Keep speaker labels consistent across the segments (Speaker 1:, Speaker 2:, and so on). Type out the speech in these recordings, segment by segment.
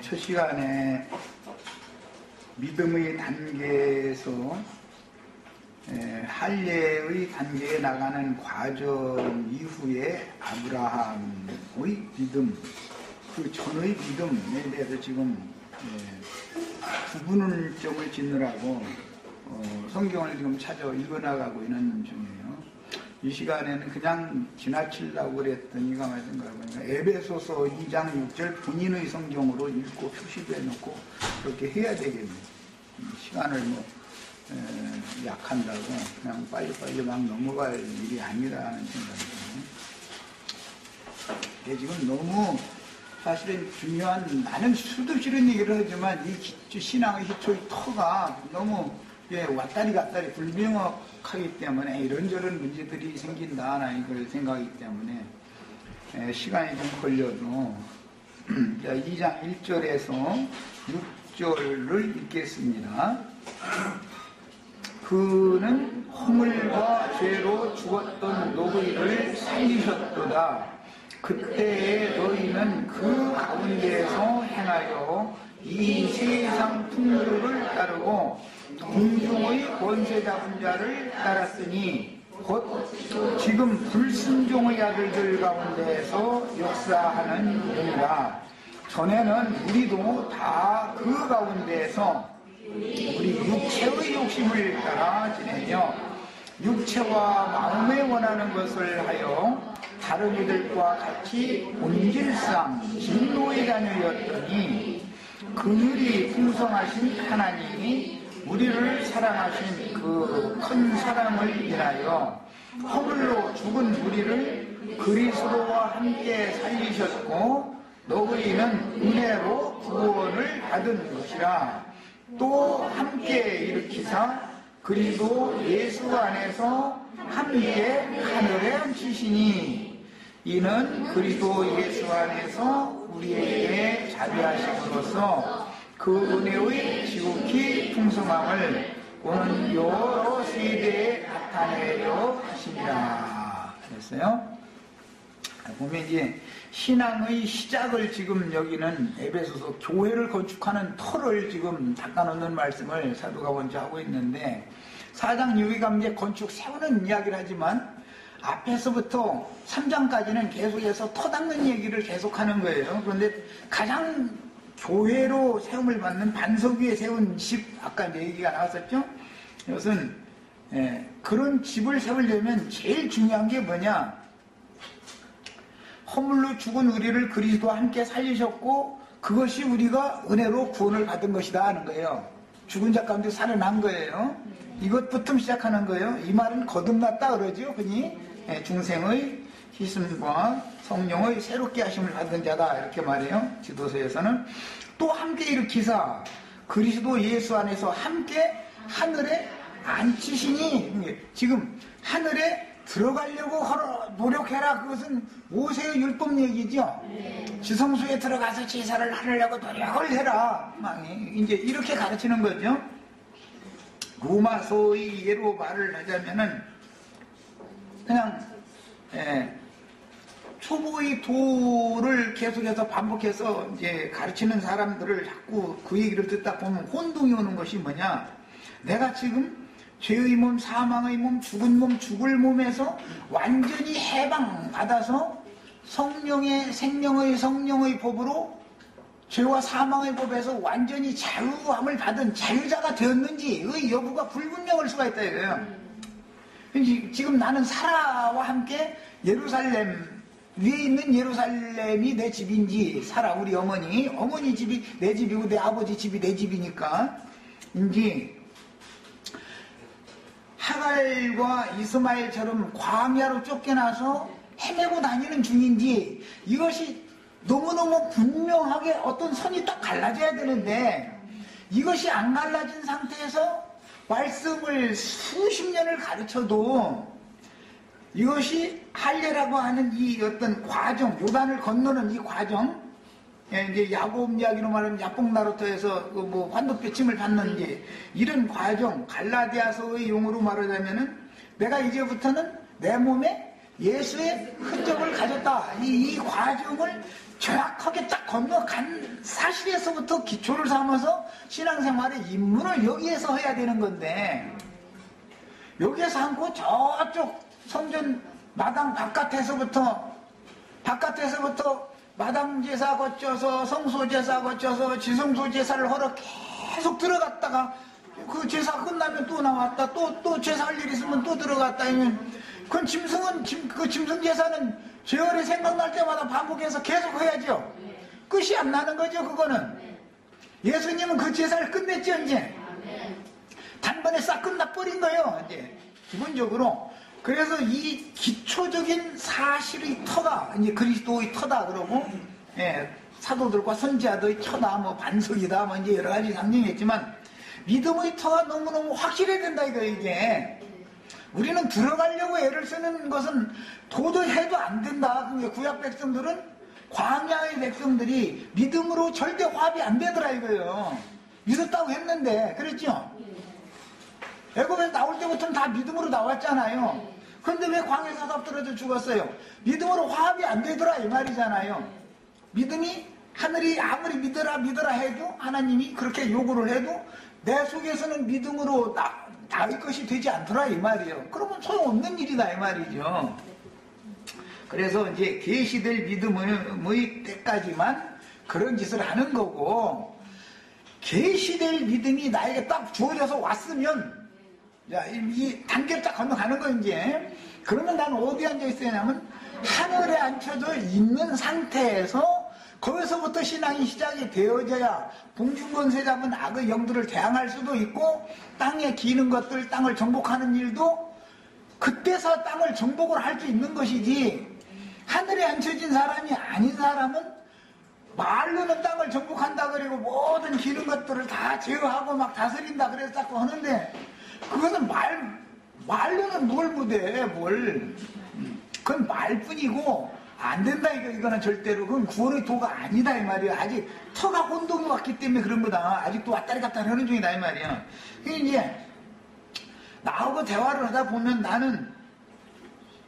Speaker 1: 첫 시간에 믿음의 단계에서 할례의 단계에 나가는 과정 이후에 아브라함의 믿음, 그 전의 믿음에 대해서 지금 구분점을 짓느라고 성경을 지금 찾아 읽어나가고 있는 중이에요. 이 시간에는 그냥 지나치려고 그랬더니 가만히 생각해보니까 에베소서 2장 6절 본인의 성경으로 읽고 표시도 해놓고 그렇게 해야 되겠네요. 시간을 약한다고 그냥 빨리빨리 막 넘어갈 일이 아니라는 생각이 들어요. 이게 지금 너무 사실은 중요한, 나는 수도 싫은 얘기를 하지만 이 신앙의 기초의 터가 너무 왔다리 갔다리 불명확하기 때문에 이런저런 문제들이 생긴다, 이걸 생각하기 때문에 시간이 좀 걸려도 2장 1절에서 6절을 읽겠습니다. 그는 허물과 죄로 죽었던 너희를 살리셨도다. 그때에 너희는 그 가운데에서 행하여 이 세상 풍조를 따르고 공중의 권세 잡은 자를 따랐으니 곧 지금 불순종의 아들들 가운데에서 역사하는 일이라. 전에는 우리도 다 그 가운데에서 우리 육체의 욕심을 따라 지내며 육체와 마음에 원하는 것을 하여 다른 이들과 같이 온질상 진노의 자녀였더니 그늘이 풍성하신 하나님이 우리를 사랑하신 그 큰 사랑을 인하여 허물로 죽은 우리를 그리스도와 함께 살리셨고 너희는 은혜로 구원을 받은 것이라. 또 함께 일으키사 그리스도 예수 안에서 함께 하늘에 앉히시니 이는 그리스도 예수 안에서 우리에게 자비하심으로써 그 은혜의 지극히 풍성함을 오는 여러 세대에 나타내려 하십니다. 그랬어요. 보면 이제 신앙의 시작을 지금 여기는 에베소서 교회를 건축하는 터를 지금 닦아놓는 말씀을 사도가 먼저 하고 있는데 4장 유의감제 건축 세우는 이야기를 하지만 앞에서부터 3장까지는 계속해서 터 닦는 얘기를 계속하는 거예요. 그런데 가장 교회로 세움을 받는 반석 위에 세운 집, 아까 얘기가 나왔었죠? 이것은 그런 집을 세우려면 제일 중요한 게 뭐냐? 허물로 죽은 우리를 그리스도와 함께 살리셨고 그것이 우리가 은혜로 구원을 받은 것이다 하는 거예요. 죽은 자 가운데 살아난 거예요. 이것부터 시작하는 거예요. 이 말은 거듭났다 그러죠, 흔히. 중생의 희생과 성령의 새롭게 하심을 받은 자다 이렇게 말해요. 지도서에서는. 또 함께 일으키사 그리스도 예수 안에서 함께 하늘에 앉히시니, 지금 하늘에 들어가려고 노력해라. 그것은 모세의 율법 얘기죠. 지성소에 들어가서 제사를 하려고 노력을 해라. 이제 이렇게 가르치는 거죠. 로마서의 예로 말을 하자면은 그냥 초보의 도를 계속해서 반복해서 이제 가르치는 사람들을 자꾸 그 얘기를 듣다 보면 혼동이 오는 것이 뭐냐? 내가 지금 죄의 몸, 사망의 몸, 죽은 몸, 죽을 몸에서 완전히 해방받아서 생명의 성령의 법으로 죄와 사망의 법에서 완전히 자유함을 받은 자유자가 되었는지의 여부가 불분명할 수가 있다 이거예요. 지금 나는 사라와 함께 예루살렘 위에 있는 예루살렘이 내 집인지, 사라 우리 어머니 집이 내 집이고 내 아버지 집이 내 집이니까 인지 하갈과 이스마엘처럼 광야로 쫓겨나서 헤매고 다니는 중인지, 이것이 너무너무 분명하게 어떤 선이 딱 갈라져야 되는데 이것이 안 갈라진 상태에서 말씀을 수십 년을 가르쳐도 이것이 할례라고 하는 이 어떤 과정, 요단을 건너는 이 과정, 이제 야곱 이야기로 말하면 야복나루터에서 환도뼈침을 받는지 이런 과정, 갈라디아서의 용어로 말하자면은 내가 이제부터는 내 몸에 예수의 흔적을 가졌다. 이 과정을 정확하게 딱 건너간 사실에서부터 기초를 삼아서 신앙생활의 입문을 여기에서 해야 되는 건데, 여기에서 않고 저쪽 성전 마당 바깥에서부터 마당 제사 거쳐서 성소 제사 거쳐서 지성소 제사를 하러 계속 들어갔다가 그 제사 끝나면 또 나왔다, 또 제사할 일 있으면 또 들어갔다 하면, 그 짐승 제사는 제월에 생각날 때마다 반복해서 계속 해야죠. 끝이 안 나는 거죠. 그거는 예수님은 그 제사를 끝냈죠. 이제 단번에 싹 끝나버린 거예요, 이제 기본적으로. 그래서 이 기초적인 사실의 터가 이제 그리스도의 터다 그러고, 사도들과 선지자들의 터다, 뭐 반석이다, 뭐 이제 여러 가지 상징이 있지만, 믿음의 터가 너무너무 확실해야 된다, 이게. 우리는 들어가려고 애를 쓰는 것은 도저히 해도 안 된다. 구약 백성들은, 광야의 백성들이 믿음으로 절대 화합이 안 되더라, 이거예요. 믿었다고 했는데, 그랬죠? 애굽에서 나올 때부터는 다 믿음으로 나왔잖아요. 그런데 왜 광야에서 떨어져 죽었어요? 믿음으로 화합이 안 되더라, 이 말이잖아요. 믿음이, 하늘이 아무리 믿어라 해도, 하나님이 그렇게 요구를 해도 내 속에서는 믿음으로 나의 것이 되지 않더라, 이 말이에요. 그러면 소용없는 일이다, 이 말이죠. 그래서 이제 계시될 믿음의 때까지만 그런 짓을 하는 거고, 계시될 믿음이 나에게 딱 주어져서 왔으면, 자, 이 단계를 딱 건너가는 거, 이제. 그러면 난 어디 앉아 있어야 하냐면, 하늘에 앉혀져 있는 상태에서 거기서부터 신앙이 시작이 되어져야 봉중권세 잡은 악의 영들을 대항할 수도 있고, 땅에 기는 것들, 땅을 정복하는 일도 그때서 땅을 정복을 할 수 있는 것이지, 하늘에 앉혀진 사람이 아닌 사람은 말로는 땅을 정복한다 그리고 모든 기는 것들을 다 제어하고 막 다스린다 그래서 자꾸 하는데, 그것은 말로는 뭘 못해, 뭘. 그건 말뿐이고 안 된다, 이거는 절대로. 그건 구원의 도가 아니다, 이 말이야. 아직 터가 혼동이 왔기 때문에 그런 거다. 아직도 왔다리 갔다리 하는 중이다, 이 말이야. 그러니까 이제 나하고 대화를 하다 보면, 나는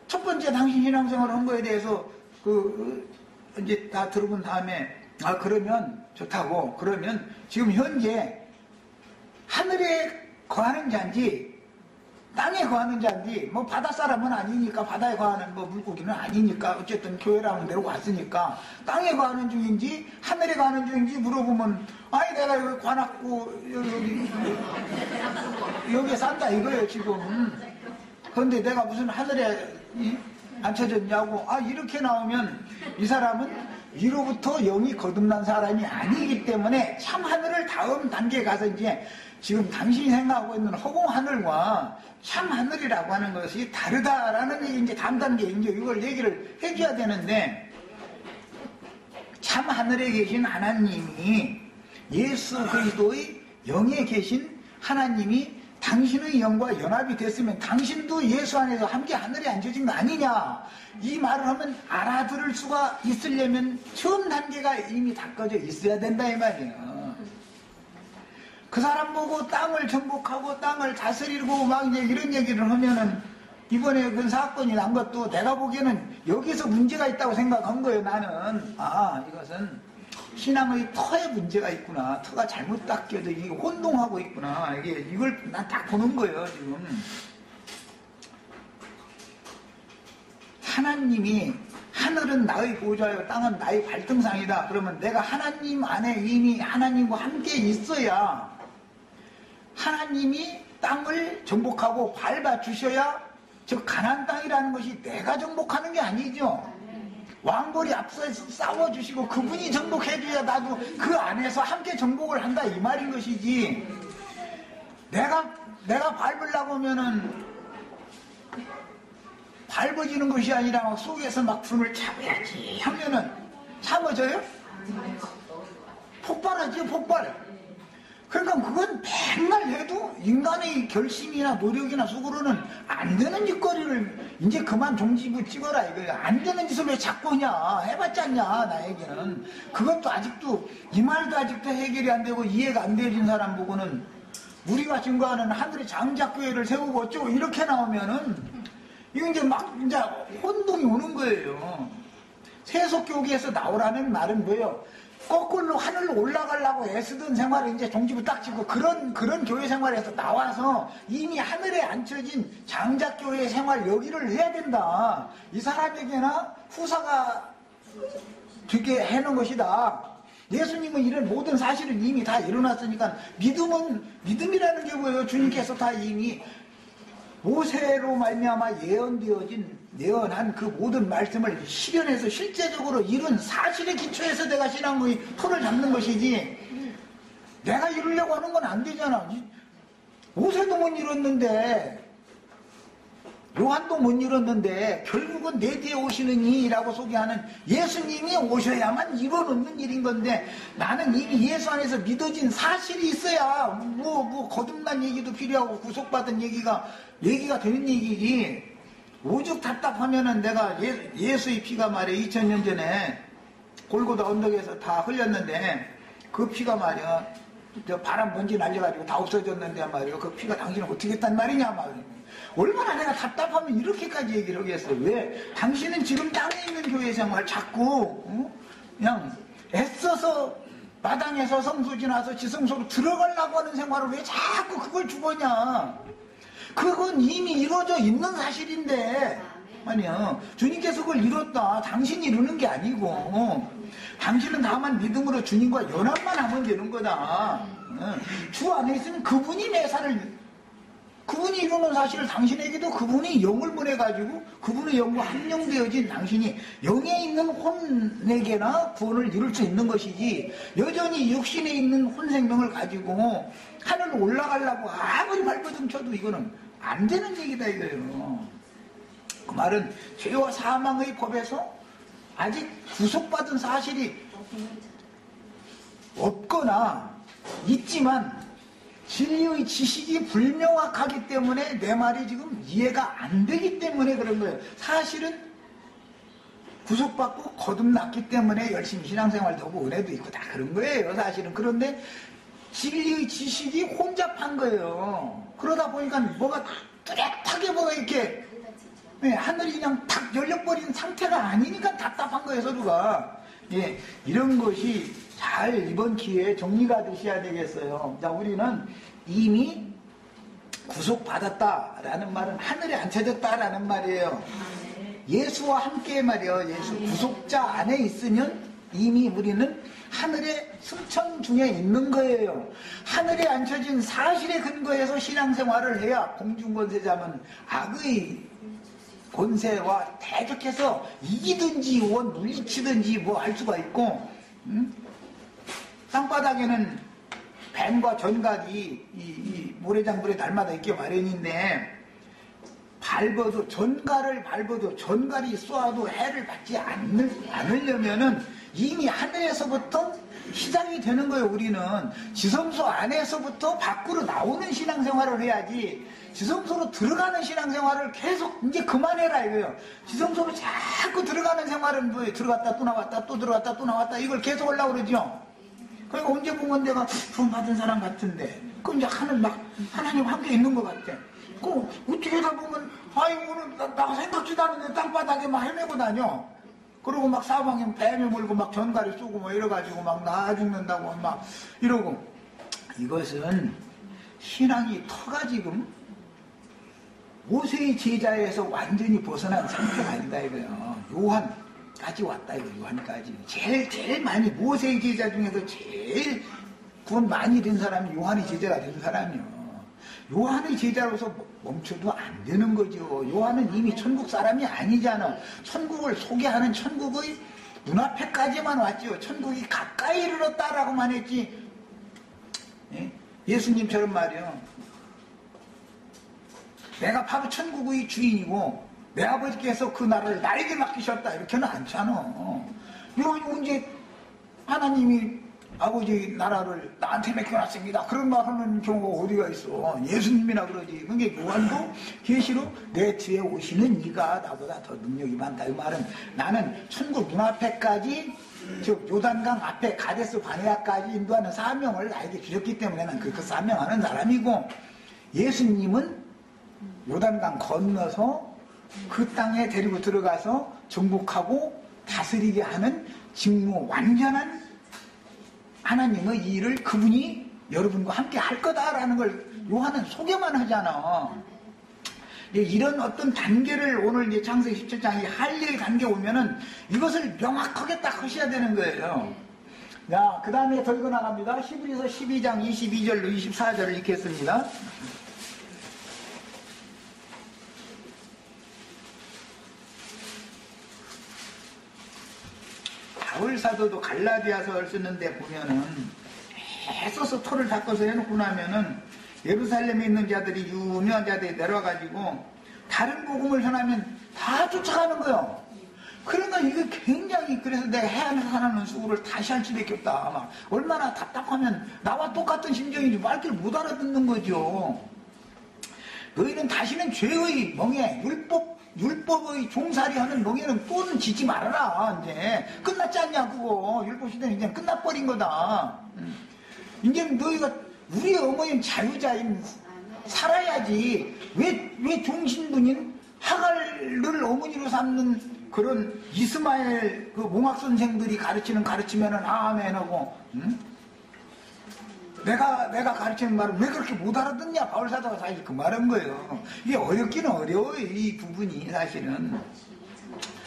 Speaker 1: 첫 번째 당신 신앙생활을 한 거에 대해서 이제 다 들어본 다음에, 그러면 좋다고. 그러면 지금 현재 하늘에 거하는 자인지 땅에 거하는 자인지, 뭐 바다 사람은 아니니까, 바다에 거하는 뭐 물고기는 아니니까, 어쨌든 교회라는 데로 왔으니까 땅에 거하는 중인지 하늘에 거하는 중인지 물어보면, 아니 내가 여기 관악구 여기에 산다 이거예요 지금. 그런데 내가 무슨 하늘에 앉혀졌냐고. 이렇게 나오면 이 사람은 위로부터 영이 거듭난 사람이 아니기 때문에 참 하늘을 다음 단계에 가서, 이제 지금 당신이 생각하고 있는 허공 하늘과 참 하늘이라고 하는 것이 다르다라는 얘기, 이제 다음 단계, 이제 이걸 얘기를 해줘야 되는데, 참 하늘에 계신 하나님이, 예수 그리스도의 영에 계신 하나님이 당신의 영과 연합이 됐으면 당신도 예수 안에서 함께 하늘에 앉혀진 거 아니냐, 이 말을 하면 알아들을 수가 있으려면 처음 단계가 이미 닦아져 있어야 된다, 이 말이에요. 그 사람 보고 땅을 정복하고 땅을 다스리고 막 이제 이런 얘기를 하면은, 이번에 그 사건이 난 것도 내가 보기에는 여기서 문제가 있다고 생각한 거예요. 나는 이것은 신앙의 터에 문제가 있구나, 터가 잘못 닦여져 이게 혼동하고 있구나, 이걸 난 딱 보는 거예요 지금. 하나님이, 하늘은 나의 보좌요 땅은 나의 발등상이다. 그러면 내가 하나님 안에 이미 하나님과 함께 있어야 하나님이 땅을 정복하고 밟아주셔야, 즉 가나안 땅이라는 것이 내가 정복하는 게 아니죠. 왕벌이 앞서 싸워주시고 그분이 정복해줘야 나도 그 안에서 함께 정복을 한다, 이 말인 것이지. 내가 밟으려고 하면은 밟아지는 것이 아니라 막 속에서 막 분을 참아야지 하면은 참아져요? 폭발하지요, 폭발. 그러니까 그건 맨날 해도 인간의 결심이나 노력이나 속으로는 안 되는 짓거리를 이제 그만 종지부 찍어라, 이거야. 안 되는 짓을 왜 자꾸 하냐, 해봤지 않냐, 나에게는. 그것도 아직도, 이 말도 아직도 해결이 안 되고 이해가 안 되어진 사람 보고는, 우리가 증거하는 하늘의 장작교회를 세우고 어쩌고 이렇게 나오면은, 이거 이제 막 이제 혼동이 오는 거예요. 세속교계에서 나오라는 말은 뭐예요? 거꾸로 하늘로 올라가려고 애쓰던 생활을 이제 종지부 딱 찍고 그런 교회 생활에서 나와서 이미 하늘에 앉혀진 장작교회 생활 여기를 해야 된다. 이 사람에게나 후사가 되게 해놓은 것이다. 예수님은 이런 모든 사실을 이미 다 일어났으니까 믿음이라는 게 뭐예요? 주님께서 다 이미 모세로 말미암아 예언한 그 모든 말씀을 실현해서 실제적으로 이룬 사실에 기초해서 내가 신앙의 틀을 잡는 것이지 내가 이루려고 하는 건 안 되잖아. 모세도 못 이뤘는데 요한도 못 이뤘는데 결국은 내 뒤에 오시는 이라고 소개하는 예수님이 오셔야만 이뤄놓는 일인 건데 나는 이미 예수 안에서 믿어진 사실이 있어야 뭐 거듭난 얘기도 필요하고 구속받은 얘기가 되는 얘기지. 오죽 답답하면은 내가 예수의 피가 말이야 2000년 전에 골고다 언덕에서 다 흘렸는데 그 피가 말이야 저 바람 먼지 날려가지고 다 없어졌는데 말이야 그 피가 당신은 어떻게 했단 말이냐 말이야. 얼마나 내가 답답하면 이렇게까지 얘기를 하겠어. 왜? 당신은 지금 땅에 있는 교회 생활 자꾸 그냥 애써서 마당에서 성수 지나서 지성소로 들어가려고 하는 생활을 왜 자꾸 그걸 주거냐. 그건 이미 이루어져 있는 사실인데 아니야. 주님께서 그걸 이뤘다. 당신이 이루는 게 아니고 당신은 다만 믿음으로 주님과 연합만 하면 되는 거다. 주 안에 있으면 그분이 그분이 이루는 사실을 당신에게도 그분이 영을 보내가지고 그분의 영과 합령되어진 당신이 영에 있는 혼에게나 구원을 이룰 수 있는 것이지 여전히 육신에 있는 혼 생명을 가지고 하늘로 올라가려고 아무리 발버둥 쳐도 이거는 안 되는 얘기다 이거예요. 그 말은 죄와 사망의 법에서 아직 구속받은 사실이 없거나 있지만 진리의 지식이 불명확하기 때문에 내 말이 지금 이해가 안 되기 때문에 그런 거예요. 사실은 구속받고 거듭났기 때문에 열심히 신앙생활도 하고 은혜도 있고 다 그런 거예요. 사실은. 그런데 진리의 지식이 혼잡한 거예요. 그러다 보니까 뭐가 뚜렷하게 뭐가 이렇게 하늘이 그냥 탁 열려버린 상태가 아니니까 답답한 거예요. 서로가. 이런 것이 잘 이번 기회에 정리가 되셔야 되겠어요. 자, 우리는 이미 구속받았다라는 말은 하늘에 앉혀졌다라는 말이에요. 예수와 함께 말이에요. 예수 구속자 안에 있으면 이미 우리는 하늘의 승천 중에 있는 거예요. 하늘에 앉혀진 사실에 근거해서 신앙생활을 해야 공중권세자면 악의 권세와 대적해서 이기든지 물리치든지 뭐 할 수가 있고 땅바닥에는 뱀과 전갈이 이 모래장불에 날마다 있게 마련인데 전갈을 밟아도 전갈이 쏘아도 해를 받지 않으려면은 이미 하늘에서부터 시작이 되는 거예요. 우리는 지성소 안에서부터 밖으로 나오는 신앙생활을 해야지 지성소로 들어가는 신앙생활을 계속 이제 그만해라 이거예요. 지성소로 자꾸 들어가는 생활은 뭐예요? 들어갔다 또 나왔다 또 들어갔다 또 나왔다 이걸 계속 하려고 그러죠. 그러니까 언제 보면 내가 구원받은 사람 같은데 그 이제 하나님 함께 있는 것 같아. 그 어떻게 하다 보면 아이고 오늘 나 생각지도 않은데 땅바닥에 막 헤매고 다녀. 그러고 막 사방에 뱀이 물고 막 전갈이 쏘고 뭐 이래가지고 막 나 죽는다고 막 이러고 이것은 신앙이 터가 지금 모세의 제자에서 완전히 벗어난 상태가 아니다 이거예요. 요한까지 왔다 이거 요한까지. 제일 많이 모세의 제자 중에서 제일 구원 많이 된 사람이 요한의 제자가 된 사람이요. 요한의 제자로서 멈춰도 안 되는 거죠. 요한은 이미 천국 사람이 아니잖아. 천국을 소개하는 천국의 눈앞에까지만 왔죠. 천국이 가까이 이르렀다라고만 했지. 예수님처럼 말이요. 내가 바로 천국의 주인이고 내 아버지께서 그 나라를 나에게 맡기셨다 이렇게는 않잖아. 요한이 언제 하나님이 아버지 나라를 나한테 맡겨놨습니다. 그런 말 하는 경우가 어디가 있어. 예수님이나 그러지. 그게 요한도 계시로 내 뒤에 오시는 이가 나보다 더 능력이 많다. 이 말은 나는 천국 눈앞에까지 즉 요단강 앞에 가데스 바네아까지 인도하는 사명을 나에게 주셨기 때문에 난 그 사명하는 사람이고 예수님은 요단강 건너서 그 땅에 데리고 들어가서 정복하고 다스리게 하는 직무, 완전한 하나님의 일을 그분이 여러분과 함께 할 거다라는 걸 요한은 소개만 하잖아. 이런 어떤 단계를 오늘 이제 창세기 17장이 할 일 단계 오면은 이것을 명확하게 딱 하셔야 되는 거예요. 자, 그 다음에 더 읽어 나갑니다. 히브리서 12장 22절로 24절을 읽겠습니다. 바울 사도도 갈라디아서를 쓰는데 보면은 애써서 토를 닦아서 해놓고 나면은 예루살렘에 있는 자들이 유명한 자들이 내려와가지고 다른 복음을 전하면 다 쫓아가는 거예요. 그러니까 이게 굉장히, 그래서 내가 해야 하는 수고를 다시 할 수밖에 없다. 막 얼마나 답답하면 나와 똑같은 심정인지 말귀를 못 알아듣는 거죠. 너희는 다시는 죄의 멍에 율법의 종살이 하는 멍에는 또는 짓지 말아라. 이제 끝났지 않냐 그거. 율법 시대는 이제 끝나버린 거다. 이제 너희가 우리 어머니는 자유자인 살아야지. 왜 종신분인 하갈을 어머니로 삼는 그런 이스마엘 그 몽학 선생들이 가르치면은 아멘하고, 응? 내가 가르치는 말을 왜 그렇게 못 알아듣냐? 바울 사도가 사실 그 말한 거예요. 이게 어렵기는 어려워요, 이 부분이 사실은.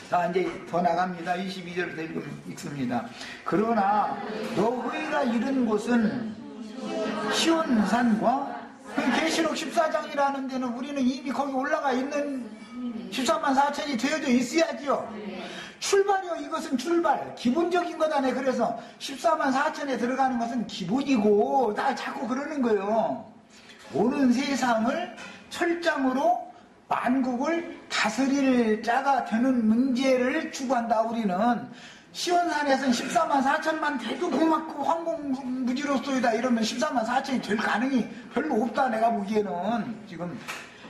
Speaker 1: 자, 이제 더 나갑니다. 22절부터 읽습니다. 그러나 너희가 이른 곳은 시온산과 계시록 14장이라는 데는 우리는 이미 거기 올라가 있는 14만 4천이 되어져 있어야죠. 출발이요. 이것은 출발. 기본적인 거다네. 그래서 14만 4천에 들어가는 것은 기본이고, 나 자꾸 그러는 거예요. 오는 세상을 철장으로 만국을 다스릴 자가 되는 문제를 추구한다. 우리는 시온산에서는 14만 4천만 돼도 고맙고 황공무지로서이다 이러면 14만 4천이 될 가능이 별로 없다. 내가 보기에는 지금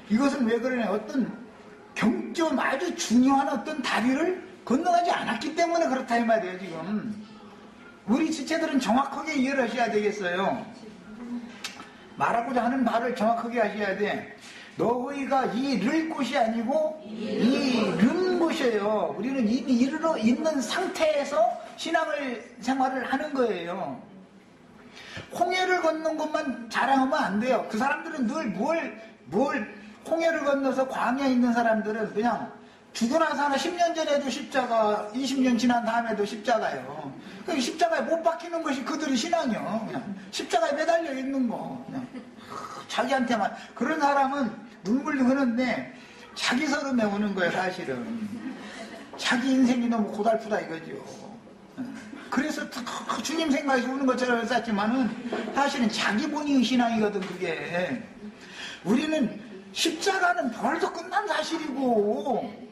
Speaker 1: 이것은 왜 그러냐, 어떤 경점 아주 중요한 어떤 다리를 건너가지 않았기 때문에 그렇다 이 말이에요. 지금 우리 지체들은 정확하게 이해를 하셔야 되겠어요. 말하고자 하는 말을 정확하게 하셔야 돼. 너희가 이를 곳이 아니고 이른 곳이에요. 우리는 이미 이르러 있는 상태에서 신앙을 생활을 하는 거예요. 홍해를 걷는 것만 자랑하면 안 돼요. 그 사람들은 늘 홍해를 건너서 광야에 있는 사람들은 그냥 죽고 나서 하나 10년 전에도 십자가, 20년 지난 다음에도 십자가요. 그 십자가에 못 박히는 것이 그들의 신앙이요. 그냥 십자가에 매달려 있는 거. 그냥 자기한테만. 그런 사람은 눈물도 흐르는데 자기 서름에 오는 거예요, 사실은. 자기 인생이 너무 고달프다 이거죠. 그래서 주님 생각이 우는 것처럼 했었지만은 사실은 자기 본인의 신앙이거든, 그게. 우리는 십자가는 벌써 끝난 사실이고,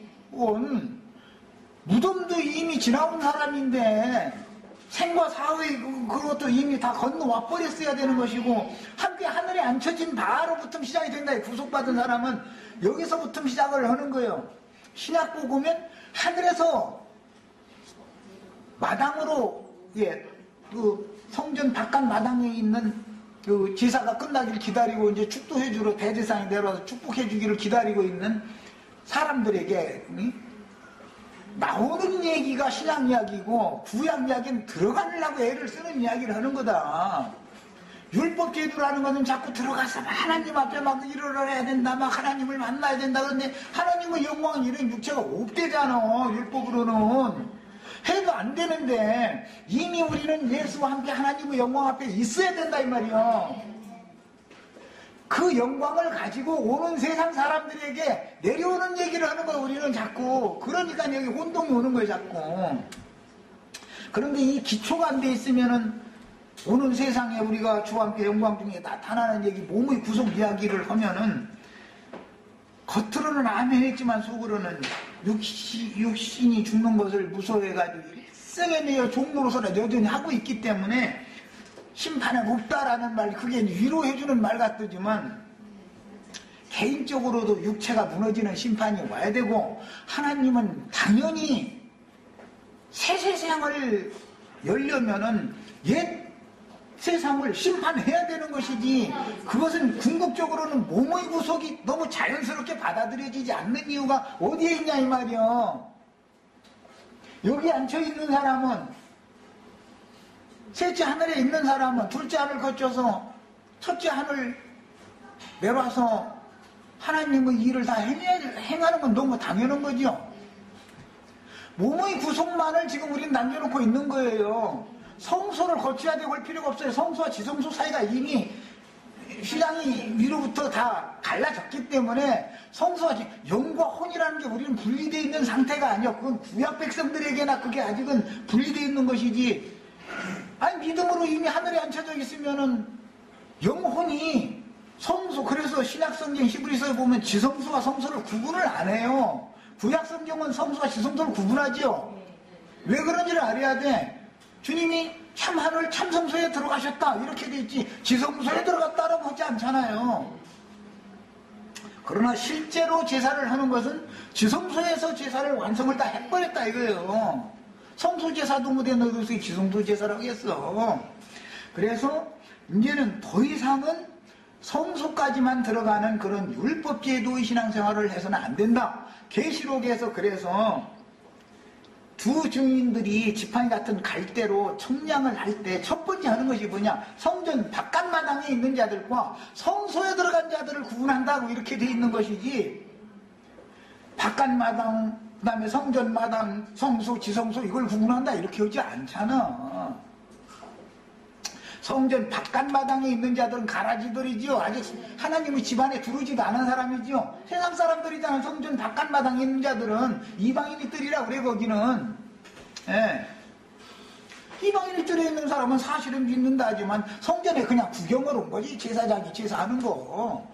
Speaker 1: 무덤도 이미 지나온 사람인데, 생과 사의 그것도 이미 다 건너와 버렸어야 되는 것이고, 함께 하늘에 앉혀진 바로부터 시작이 된다. 구속받은 사람은 여기서부터 시작을 하는 거예요. 신약 복음은 하늘에서 마당으로, 그 성전 바깥 마당에 있는 그 제사가 끝나기를 기다리고 이제 축도해주러 대제사장이 내려와서 축복해주기를 기다리고 있는 사람들에게 나오는 얘기가 신약 이야기고, 구약 이야기는 들어가려고 애를 쓰는 이야기를 하는 거다. 율법 제도라는 것은 자꾸 들어가서 하나님 앞에 막 일어나야 된다, 막 하나님을 만나야 된다. 그런데 하나님의 영광은 이런 육체가 없대잖아. 율법으로는 해도 안 되는데 이미 우리는 예수와 함께 하나님의 영광 앞에 있어야 된다 이 말이야. 그 영광을 가지고 오는 세상 사람들에게 내려오는 얘기를 하는 거예요. 우리는 자꾸. 그러니까 여기 혼동이 오는 거예요, 자꾸. 그런데 이 기초가 안 돼 있으면은 오는 세상에 우리가 주와 함께 영광 중에 나타나는 얘기, 몸의 구속 이야기를 하면은 겉으로는 아멘 했지만 속으로는 육신이 죽는 것을 무서워해가지고 일생에 내어 종로로서는 여전히 하고 있기 때문에 심판은 없다라는 말, 그게 위로해주는 말 같더지만 개인적으로도 육체가 무너지는 심판이 와야 되고, 하나님은 당연히 세세상을 열려면은 옛 세상을 심판해야 되는 것이지, 그것은 궁극적으로는 몸의 구속이 너무 자연스럽게 받아들여지지 않는 이유가 어디에 있냐 이 말이요. 여기 앉혀있는 사람은, 셋째 하늘에 있는 사람은 둘째 하늘 거쳐서 첫째 하늘 내려와서 하나님의 일을 다 행하는 건 너무 당연한 거죠. 몸의 구속만을 지금 우리는 남겨놓고 있는 거예요. 성소를 거쳐야 되고 할 필요가 없어요. 성소와 지성소 사이가 이미 휘장이 위로부터 다 갈라졌기 때문에 성소와 영과 혼이라는 게 우리는 분리되어 있는 상태가 아니야. 그건 구약 백성들에게나 그게 아직은 분리되어 있는 것이지. 아니 믿음으로 이미 하늘에 앉혀져 있으면은 영혼이 성소, 그래서 신약성경 히브리서에 보면 지성소와 성소를 구분을 안 해요. 구약성경은 성소와 지성소를 구분하지요. 왜 그런지를 알아야 돼. 주님이 참 하늘 참 성소에 들어가셨다 이렇게 돼 있지 지성소에 들어갔다라고 하지 않잖아요. 그러나 실제로 제사를 하는 것은 지성소에서 제사를 완성을 다 해버렸다 이거예요. 성소 제사도 못해 너희들 지성소 제사라고 했어. 그래서 이제는 더 이상은 성소까지만 들어가는 그런 율법제도의 신앙생활을 해서는 안 된다. 계시록에서 그래서 두 증인들이 지팡이 같은 갈대로 청량을 할 때 첫 번째 하는 것이 뭐냐, 성전 바깥마당에 있는 자들과 성소에 들어간 자들을 구분한다고 이렇게 돼 있는 것이지, 바깥마당 그 다음에 성전마당 성소 지성소 이걸 구분한다 이렇게 하지 않잖아. 성전 바깥마당에 있는 자들은 가라지들이지요. 아직 하나님의 집안에 들어오지도 않은 사람이지요. 세상 사람들이잖아. 성전 바깥마당에 있는 자들은 이방인이들이라 그래 거기는. 예. 이방인이 들어있는 사람은 사실은 믿는다 하지만 성전에 그냥 구경을 온 거지. 제사장이 제사하는 거.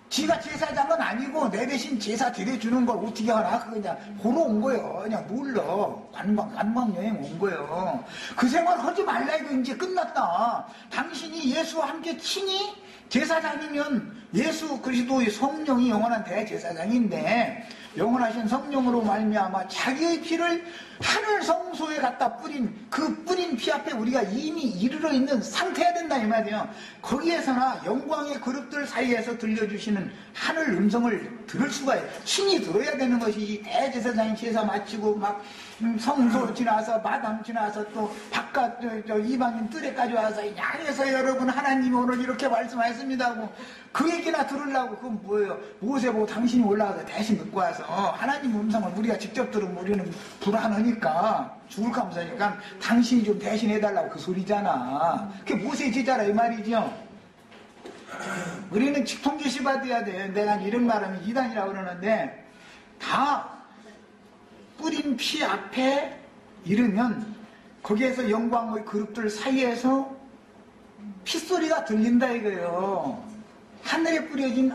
Speaker 1: 지가 제사장은 아니고 내 대신 제사 드려주는 걸 어떻게 하나? 그냥 보러 온 거예요. 그냥 놀러. 관광 여행 온 거예요. 그 생활 하지 말라 이거 이제 끝났다. 당신이 예수와 함께 친히 제사장이면 예수 그리스도의 성령이 영원한 대제사장인데 영원하신 성령으로 말미암아 자기의 피를 하늘 성소에 갖다 뿌린 그 뿌린 피 앞에 우리가 이미 이르러 있는 상태야 된다 이 말이에요. 거기에서나 영광의 그룹들 사이에서 들려주시는 하늘 음성을 들을 수가 있어요. 친히 들어야 되는 것이지 대제사장이 제사 마치고 막 성소 지나서 마당 지나서 또 바깥 이방인 뜰에까지 와서 양에서 여러분 하나님이 오늘 이렇게 말씀하셨습니다 하고 그 얘기나 들으려고 그건 뭐예요? 무엇에 보고 당신이 올라가서 대신 듣고 와서 하나님 음성을 우리가 직접 들으면 우리는 불안하니까 죽을까 무서우니까 당신이 좀 대신해달라고 그 소리잖아. 그게 무엇의 제자라 이 말이죠. 우리는 직통계시 받아야 돼. 내가 이런 말하면 이단이라고 그러는데 다 뿌린 피 앞에 이르면 거기에서 영광의 그룹들 사이에서 핏소리가 들린다 이거예요. 하늘에 뿌려진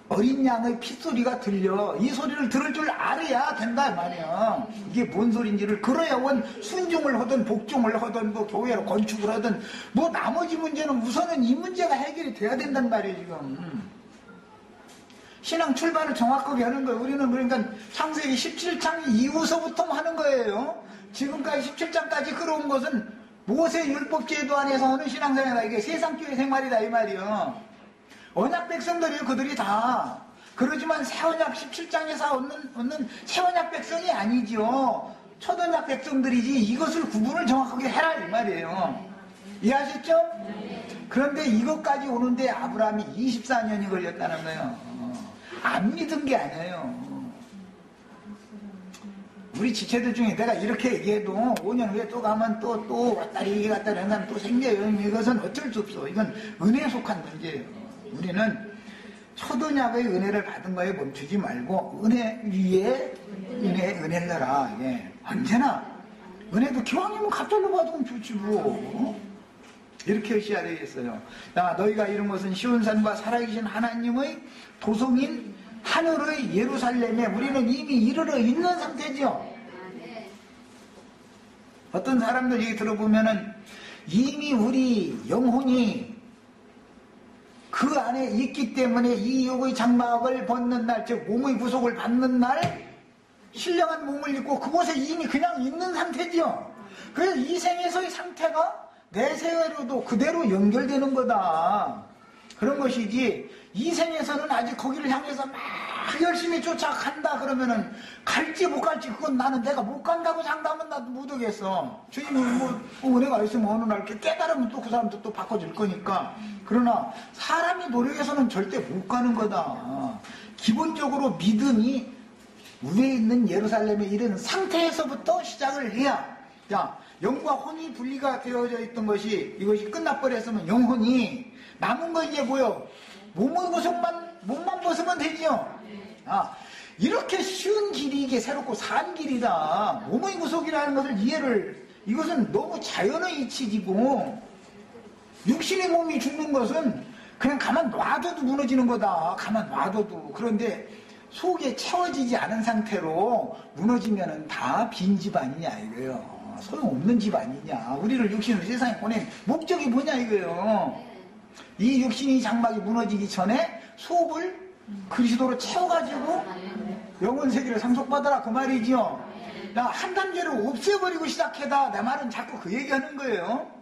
Speaker 1: 어린 양의 핏소리가 들려. 이 소리를 들을 줄 알아야 된다 말이야. 이게 뭔 소리인지를. 그래야 원 순종을 하든 복종을 하든 뭐 교회로 건축을 하든 뭐 나머지 문제는 우선은 이 문제가 해결이 돼야 된단 말이에요 지금. 신앙 출발을 정확하게 하는 거예요. 우리는 그러니까 창세기 17장 이후서부터 하는 거예요. 지금까지 17장까지 끌어온 것은 모세 율법제도 안에서 하는 신앙생활이다. 이게 세상교회 생활이다 이 말이에요. 언약 백성들이 그들이 다. 그러지만 새언약 17장에서 얻는 새언약 백성이 아니죠. 초언약 백성들이지. 이것을 구분을 정확하게 해라 이 말이에요. 이해하셨죠? 그런데 이것까지 오는데 아브라함이 24년이 걸렸다는 거예요. 안 믿은 게 아니에요. 우리 지체들 중에 내가 이렇게 얘기해도 5년 후에 또 가면 또 왔다리 갔다리 하는 사람 또 생겨요. 이것은 어쩔 수 없어. 이건 은혜에 속한 문제예요. 우리는 초도약의 은혜를 받은 거에 멈추지 말고 은혜 위에 은혜를 넣어라. 예. 언제나 은혜도 기왕이면 갑자기 받으면 좋지 뭐. 이렇게 하셔야 되겠어요. 야, 너희가 이룬 것은 시온산과 살아계신 하나님의 도성인 하늘의 예루살렘에 우리는 이미 이르러 있는 상태죠. 어떤 사람들 얘기 들어보면은 이미 우리 영혼이 그 안에 있기 때문에 이 육의 장막을 벗는 날, 즉 몸의 구속을 받는 날 신령한 몸을 입고 그곳에 이미 그냥 있는 상태죠. 그래서 이 생에서의 상태가 내세로도 그대로 연결되는 거다. 그런 것이지 이 생에서는 아직 거기를 향해서 막 열심히 쫓아간다 그러면은 갈지 못 갈지 그건 나는 내가 못 간다고 장담은 나도 못 하겠어. 주님은 뭐 은혜가 있으면 어느 날 이렇게 깨달으면 또 그 사람도 또 바꿔줄 거니까. 그러나 사람이 노력해서는 절대 못 가는 거다. 기본적으로 믿음이 위에 있는 예루살렘에 이른 상태에서부터 시작을 해야, 자, 영과 혼이 분리가 되어져 있던 것이 이것이 끝나버렸으면 영혼이 남은 거 이제 뭐요? 몸만 벗으면 되지요. 이렇게 쉬운 길이 이게 새롭고 산 길이다. 몸의 구속이라는 것을 이해를, 이것은 너무 자연의 이치이고, 육신의 몸이 죽는 것은 그냥 가만 놔둬도 무너지는 거다. 가만 놔둬도. 그런데 속에 채워지지 않은 상태로 무너지면은 다 빈 집 아니냐 이거예요. 소용없는 집 아니냐. 우리를 육신을 세상에 보낸 목적이 뭐냐 이거예요. 이 육신이 장막이 무너지기 전에 속을 그리스도로 채워가지고 영원 세계를 상속받아라 그 말이지요. 한 단계로 없애버리고 시작해다. 내 말은 자꾸 그 얘기하는 거예요.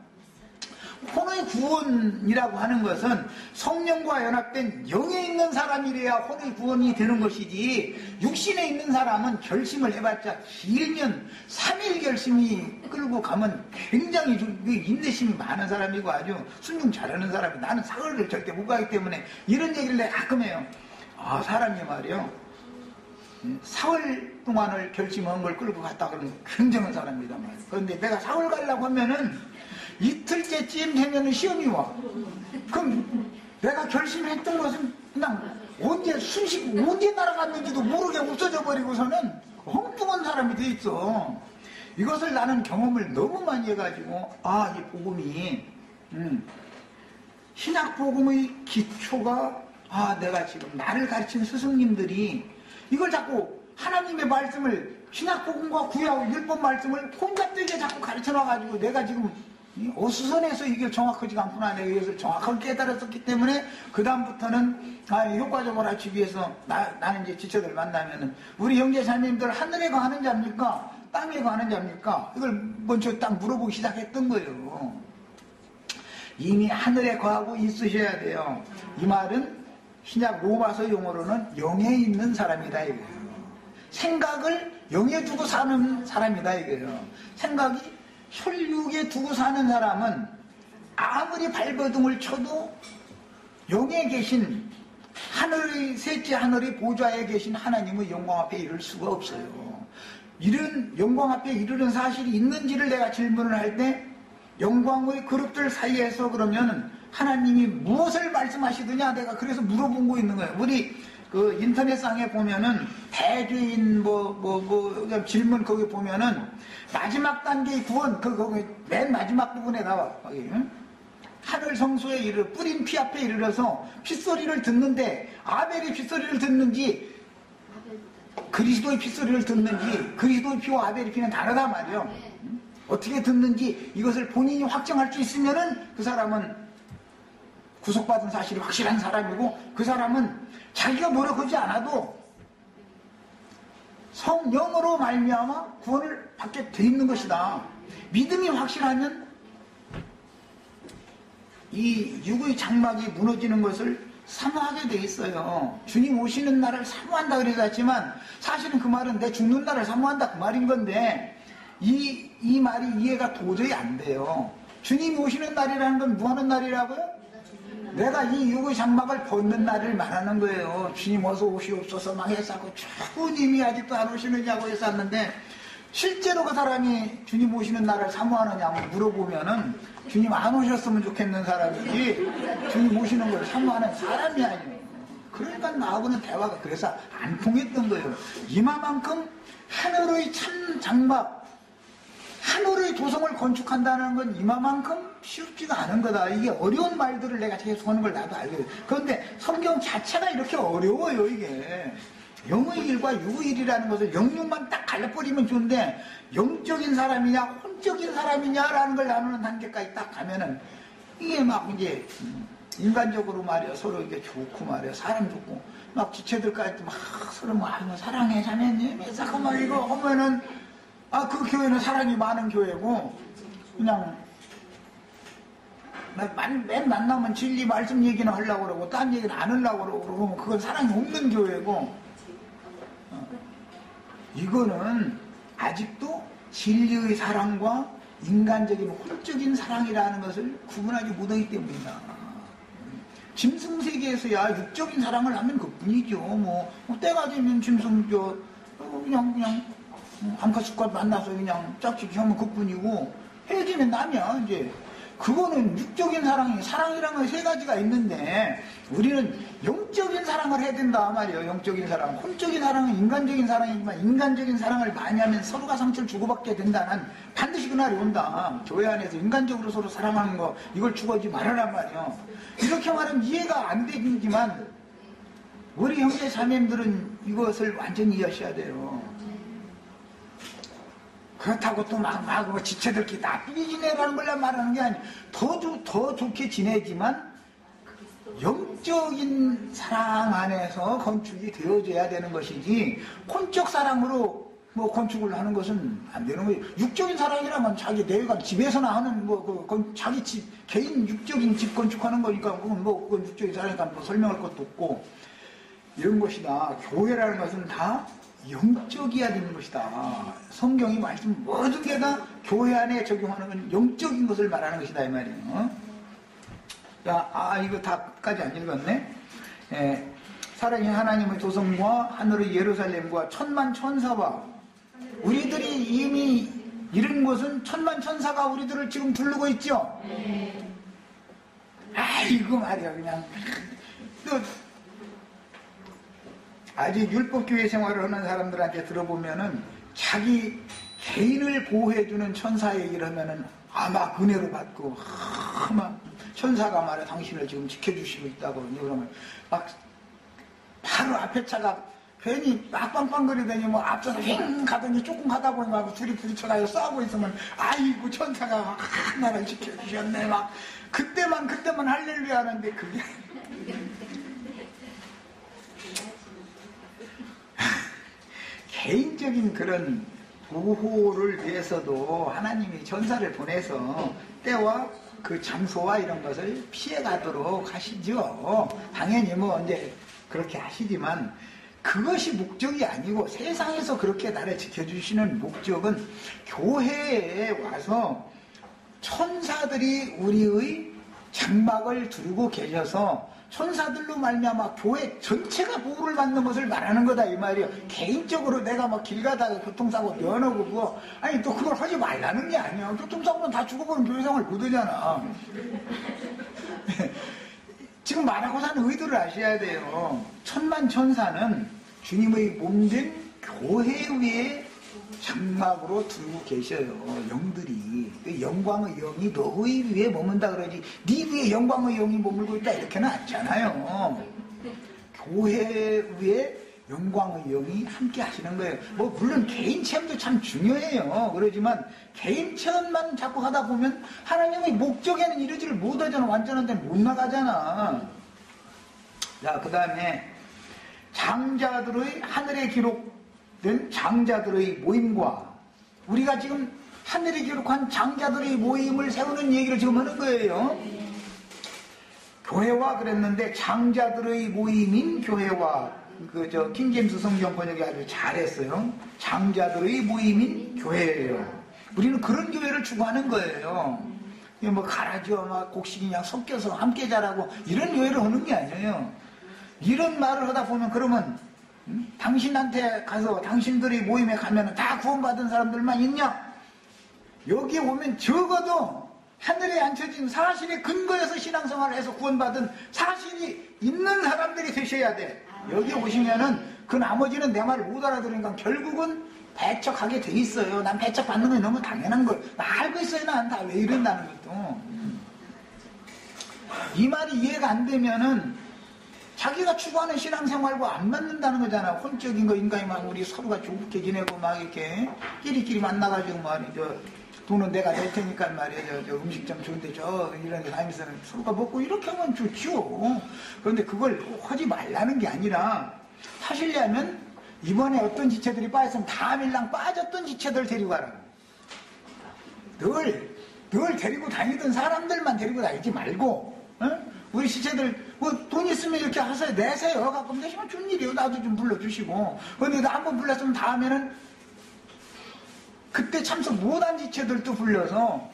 Speaker 1: 혼의 구원이라고 하는 것은 성령과 연합된 영에 있는 사람이래야 혼의 구원이 되는 것이지, 육신에 있는 사람은 결심을 해봤자 길면 3일 결심이 끌고 가면 굉장히 인내심이 많은 사람이고 아주 순종 잘하는 사람이, 나는 사흘을 절대 못 가기 때문에 이런 얘기를 내가 가끔 해요. 사람이 말이요, 사흘 동안을 결심한 걸 끌고 갔다 그러면 굉장한 사람이다 말이에요. 그런데 내가 사흘 가려고 하면은 이틀째쯤 되면 시험이 와. 그럼 내가 결심했던 것은 그냥 언제 날아갔는지도 모르게 없어져 버리고서는 엉뚱한 사람이 돼 있어. 이것을 나는 경험을 너무 많이 해가지고, 이 복음이, 신약 복음의 기초가, 내가 지금 나를 가르친 스승님들이 이걸 자꾸 하나님의 말씀을, 신약 복음과 구약 율법 말씀을 혼잡되게 자꾸 가르쳐 놔가지고 내가 지금 어수선해서 이게 정확하지가 않구나. 내가 이것을 정확하게 깨달았었기 때문에 그 다음부터는 효과적으로 하기 위해서 나는 이제 지체들 만나면은 우리 형제자매님들 하늘에 거하는 자입니까? 땅에 거하는 자입니까? 이걸 먼저 딱 물어보기 시작했던 거예요. 이미 하늘에 거하고 있으셔야 돼요. 이 말은 신약 로마서 용어로는 영에 있는 사람이다 이거예요. 생각을 영에 두고 사는 사람이다 이거예요. 생각이 혈육에 두고 사는 사람은 아무리 발버둥을 쳐도 영에 계신 셋째 하늘의 보좌에 계신 하나님의 영광 앞에 이를 수가 없어요. 이런 영광 앞에 이르는 사실이 있는지를 내가 질문을 할 때 영광의 그룹들 사이에서 그러면 하나님이 무엇을 말씀하시더냐 내가 그래서 물어본 거 있는 거예요. 우리 그 인터넷상에 보면은 대주인 질문 거기 보면은 마지막 단계의 구원 거기 맨 마지막 부분에 나와. 거기 하늘 성소에 뿌린 피 앞에 이르러서 핏소리를 듣는데 아벨의 핏소리를 듣는지 그리스도의 핏소리를 듣는지, 그리스도의 피와 아벨의 피는 다르단 말이에요. 어떻게 듣는지 이것을 본인이 확정할 수 있으면은 그 사람은 구속받은 사실이 확실한 사람이고, 그 사람은 자기가 노력하지 않아도 성령으로 말미암아 구원을 받게 돼 있는 것이다. 믿음이 확실하면 이 육의 장막이 무너지는 것을 사모하게 돼 있어요. 주님 오시는 날을 사모한다 그랬지만 사실은 그 말은 내 죽는 날을 사모한다 그 말인 건데, 이 말이 이해가 도저히 안 돼요. 주님이 오시는 날이라는 건 뭐 하는 날이라고요? 내가 이 육의 장막을 벗는 날을 말하는 거예요. 주님 어서 오시옵소서 막 했었고, 주님이 아직도 안 오시느냐고 했었는데, 실제로 그 사람이 주님 오시는 날을 사모하느냐고 물어보면은 주님 안 오셨으면 좋겠는 사람이지 주님 오시는 걸 사모하는 사람이 아니에요. 그러니까 나하고는 대화가 그래서 안 통했던 거예요. 이마만큼 하늘의 참 장막, 하늘의 도성을 건축한다는 건 이마만큼 쉽지가 않은 거다. 이게 어려운 말들을 내가 계속 하는 걸 나도 알거든. 그런데 성경 자체가 이렇게 어려워요. 이게 영의 일과 육의 일이라는 것을 영육만 딱 갈라버리면 좋은데, 영적인 사람이냐 혼적인 사람이냐라는 걸 나누는 단계까지 딱 가면은 이게 막 이제 인간적으로 말이야 서로 이게 좋고 말이야 사람 좋고 막 지체들까지 막 서로 막 사랑해 자매님 잠깐만 이거 하면은 그 교회는 사랑이 많은 교회고 그냥 맨 만나면 진리 말씀 얘기는 하려고 그러고 딴 얘기는 안 하려고 그러고 그건 사랑이 없는 교회고 이거는 아직도 진리의 사랑과 인간적인 홀적인 사랑이라는 것을 구분하지 못하기 때문이다. 짐승세계에서야 육적인 사랑을 하면 그뿐이죠. 때가 되면 짐승 그냥 암컷 수컷 만나서 그냥 짝짓기 하면 그뿐이고 헤어지면 남이야. 이제 그거는 육적인 사랑이란 건 세 가지가 있는데 우리는 영적인 사랑을 해야 된다 말이에요. 영적인 사랑. 혼적인 사랑은 인간적인 사랑이지만 인간적인 사랑을 많이 하면 서로가 상처를 주고받게 된다는 반드시 그날이 온다. 교회 안에서 인간적으로 서로 사랑하는 거 이걸 주고하지 말아란 말이에요. 이렇게 말하면 이해가 안 되지만 우리 형제 자매님들은 이것을 완전히 이해하셔야 돼요. 그렇다고 또 막 지체들끼리 나쁘게 지내라는 걸 말하는 게 아니에요. 더 좋게 지내지만 영적인 사랑 안에서 건축이 되어져야 되는 것이지 혼적 사랑으로 건축을 하는 것은 안 되는 거예요. 육적인 사랑이라면 자기 내가 집에서나 하는 자기 집 개인 육적인 집 건축하는 거니까 그건 육적인 사랑이니까 설명할 것도 없고 이런 것이다. 교회라는 것은 다 영적이어야 되는 것이다. 성경이 말씀 모든 게 다 교회 안에 적용하는 건 영적인 것을 말하는 것이다 이 말이에요. 이거 다까지 안 읽었네. 살아계신 하나님의 도성과 하늘의 예루살렘과 천만 천사와 우리들이 이미 이런 곳은 천만 천사가 우리들을 지금 두르고 있죠. 이거 말이야 그냥 아직 율법교회 생활을 하는 사람들한테 들어보면은 자기 개인을 보호해주는 천사 얘기를 하면은 아마 은혜로 받고 아마 천사가 말해 당신을 지금 지켜주시고 있다고 그러면 막 바로 앞에 차가 괜히 막 빵빵거리더니 앞서서 휙 가더니 조금 가다 보니까 둘이 부딪혀가지고 싸우고 있으면 아이고 천사가 나를 지켜주셨네 막 그때만 할렐루야 하는데 그게 개인적인 그런 보호를 위해서도 하나님이 천사를 보내서 때와 그 장소와 이런 것을 피해가도록 하시죠. 당연히 이제 그렇게 하시지만 그것이 목적이 아니고 세상에서 그렇게 나를 지켜주시는 목적은 교회에 와서 천사들이 우리의 장막을 두르고 계셔서 천사들로 말미암아 교회 전체가 보호를 받는 것을 말하는 거다 이 말이에요. 개인적으로 내가 길 가다가 교통사고 면허고 또 그걸 하지 말라는 게 아니야. 교통사고는 다 죽어버리면 교회 생활 못하잖아. 지금 말하고 사는 의도를 아셔야 돼요. 천만 천사는 주님의 몸된 교회 위에 장막으로 두고 계셔요. 영들이. 영광의 영이 너의 위에 머문다 그러지 네 위에 영광의 영이 머물고 있다 이렇게는 않잖아요. 교회 위에 영광의 영이 함께 하시는 거예요. 물론 개인 체험도 참 중요해요. 그러지만 개인 체험만 자꾸 하다 보면 하나님의 목적에는 이르지를 못하잖아. 완전한 데는 못 나가잖아. 자, 그 다음에 장자들의 하늘에 기록된 장자들의 모임과 우리가 지금 하늘에 기록한 장자들의 모임을 세우는 얘기를 지금 하는 거예요. 교회와 그랬는데 장자들의 모임인 교회와 킹제임스 성경 번역이 아주 잘했어요. 장자들의 모임인 교회예요. 우리는 그런 교회를 추구하는 거예요. 가라지와 곡식이 그냥 섞여서 함께 자라고 이런 교회를 하는 게 아니에요. 이런 말을 하다 보면 그러면 당신한테 가서 당신들의 모임에 가면 다 구원받은 사람들만 있냐? 여기 오면 적어도 하늘에 앉혀진 사실의 근거에서 신앙생활을 해서 구원받은 사실이 있는 사람들이 되셔야 돼. 여기 오시면은 그 나머지는 내 말을 못 알아들으니까 결국은 배척하게 돼 있어요. 난 배척받는 게 너무 당연한 걸. 나 알고 있어요. 난 다 왜 이런다는 것도. 이 말이 이해가 안 되면은 자기가 추구하는 신앙생활과 안 맞는다는 거잖아. 혼적인 거 인간이 막 우리 서로가 좋게 지내고 막 이렇게 끼리끼리 만나가지고 말이죠. 돈은 내가 낼 테니까 말이에요. 저 음식점 좋은데 이런 데 다니면서 서로가 먹고 이렇게 하면 좋죠. 그런데 그걸 하지 말라는 게 아니라 하시려면 이번에 어떤 지체들이 빠졌으면 다음일랑 빠졌던 지체들 데리고 가라고. 늘 늘 데리고 다니던 사람들만 데리고 다니지 말고, 우리 시체들 뭐 돈 있으면 이렇게 하세요. 내세요. 가끔 되시면 좋은 일이에요. 나도 좀 불러주시고. 근데 나 한번 불렀으면 다음에는 그때 참석 못한 지체들도 불러서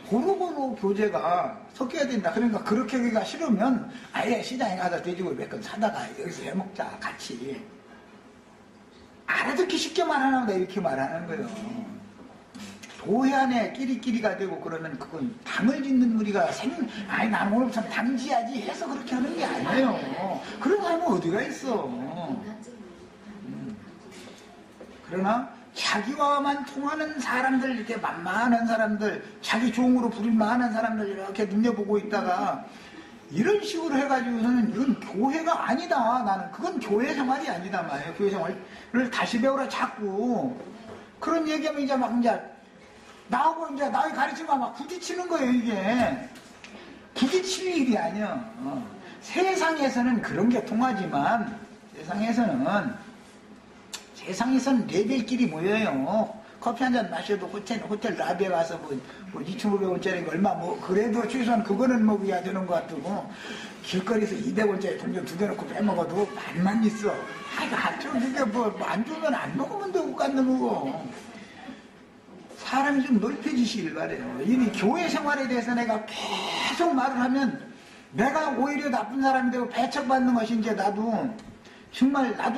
Speaker 1: 고루고루 교제가 섞여야 된다. 그러니까 그렇게 하기가 싫으면 아예 시장에 가서 돼지고기 몇 건 사다가 여기서 해먹자 같이. 알아듣기 쉽게 말하나 보다 이렇게 말하는 거예요. 교회 안에 끼리끼리가 되고 그러면 그건 당을 짓는 우리가 아니 나는 오늘부터 당지야지 해서 그렇게 하는 게 아니에요. 그런 사람은 어디가 있어. 그러나 자기와만 통하는 사람들, 이렇게 만만한 사람들, 자기 종으로 부릴 만한 사람들 이렇게 눈여보고 있다가 이런 식으로 해가지고서는 이건 교회가 아니다. 나는 그건 교회 생활이 아니다 말이에요. 교회 생활을 다시 배우라 자꾸 그런 얘기하면 이제 막 이제 나하고 이제 나의 가르침과 막 부딪히는 거예요. 이게 부딪힐 일이 아니야. 세상에서는 그런 게 통하지만 세상에서는 레벨끼리 모여요. 커피 한 잔 마셔도 호텔 라비에 가서 뭐 2,500원짜리 얼마 그래도 최소한 그거는 먹어야 되는 것 같고, 길거리에서 200원짜리 돈 좀 두 개 놓고 빼먹어도 맛만 있어. 그게 안 주면 안 먹으면 되고 깐는 거고. 사람이 좀 넓혀지시길 바래요. 이미 교회 생활에 대해서 내가 계속 말을 하면 내가 오히려 나쁜 사람이 되고 배척받는 것이 이제 나도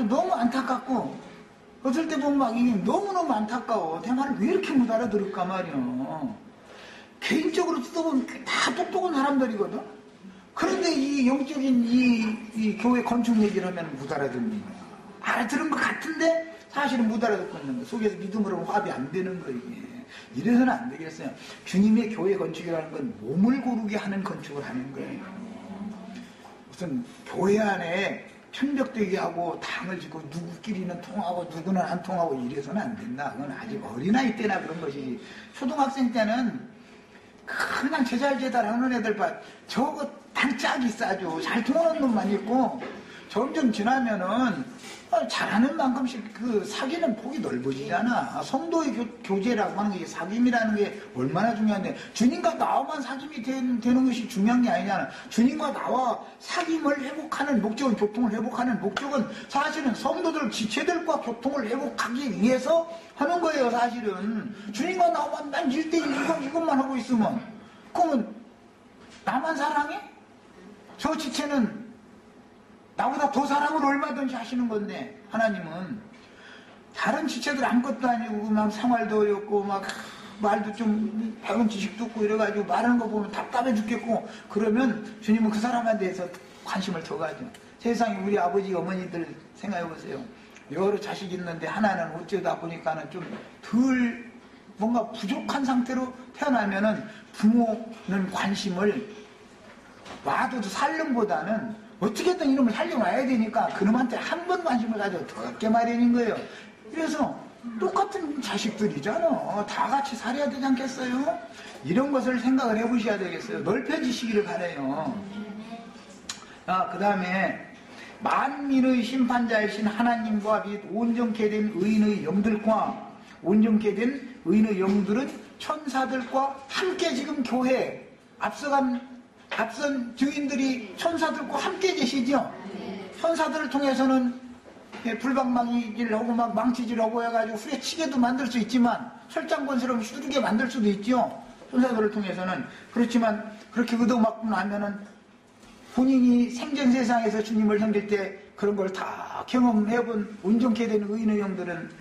Speaker 1: 너무 안타깝고, 어떨 때 보면 막 이게 너무너무 안타까워. 내 말을 왜 이렇게 못 알아들을까 말이야. 개인적으로 뜯어보면 다 똑똑한 사람들이거든. 그런데 이 영적인 이 교회 건축 얘기를 하면 못 알아듣는 거야. 알아들은 것 같은데 사실은 못 알아듣고 있는 거야. 속에서 믿음으로 화합이 안 되는 거야 이게. 이래서는 안 되겠어요. 주님의 교회 건축이라는 건 몸을 고르게 하는 건축을 하는 거예요. 무슨 교회 안에 편벽되게 하고 당을 짓고 누구끼리는 통하고 누구는 안 통하고 이래서는 안 된다. 그건 아직 어린아이 때나 그런 것이지. 초등학생 때는 그냥 제잘제잘 하는 애들 봐. 저거 단짝이 싸죠. 잘 통하는 놈만 있고, 점점 지나면은 잘하는 만큼씩 그 사귀는 폭이 넓어지잖아. 성도의 교제라고 하는 게, 사귐이라는 게 얼마나 중요한데, 주님과 나와만 사귐이 되는 것이 중요한 게 아니잖아. 주님과 나와 사귐을 회복하는 목적은, 교통을 회복하는 목적은 사실은 성도들 지체들과 교통을 회복하기 위해서 하는 거예요. 사실은 주님과 나와만 난 1대1 이것만 하고 있으면, 그러면 나만 사랑해? 저 지체는 나보다 더 사랑을 얼마든지 하시는 건데, 하나님은 다른 지체들 아무것도 아니고 막 생활도 어렵고 막 말도 좀 배운 지식도 없고 이래가지고 말하는 거 보면 답답해 죽겠고, 그러면 주님은 그 사람에 대해서 관심을 더 가죠. 세상에 우리 아버지 어머니들 생각해 보세요. 여러 자식 있는데 하나는 어쩌다 보니까는 좀 덜 뭔가 부족한 상태로 태어나면은 부모는 관심을 와도 살림보다는 어떻게든 이놈을 살려놔야 되니까 그놈한테 한 번 관심을 가져 더 얻게 마련인 거예요. 그래서 똑같은 자식들이잖아. 다 같이 살아야 되지 않겠어요? 이런 것을 생각을 해보셔야 되겠어요. 넓혀지시기를 바라요. 그 다음에 만민의 심판자이신 하나님과 및 온전케 된 의인의 영들과, 온전케 된 의인의 영들은 천사들과 함께 지금 교회 앞선 증인들이 천사들과 함께 계시죠. 천사들을 통해서는 불방망이질하고 막 망치질하고 해가지고 후려치게도 만들 수 있지만, 설장건스러움 휘두르게 만들 수도 있죠. 천사들을 통해서는. 그렇지만 그렇게 얻어맞고 나면은 본인이 생전 세상에서 주님을 섬길 때 그런 걸 다 경험해본 온전케 된 의인의 영들은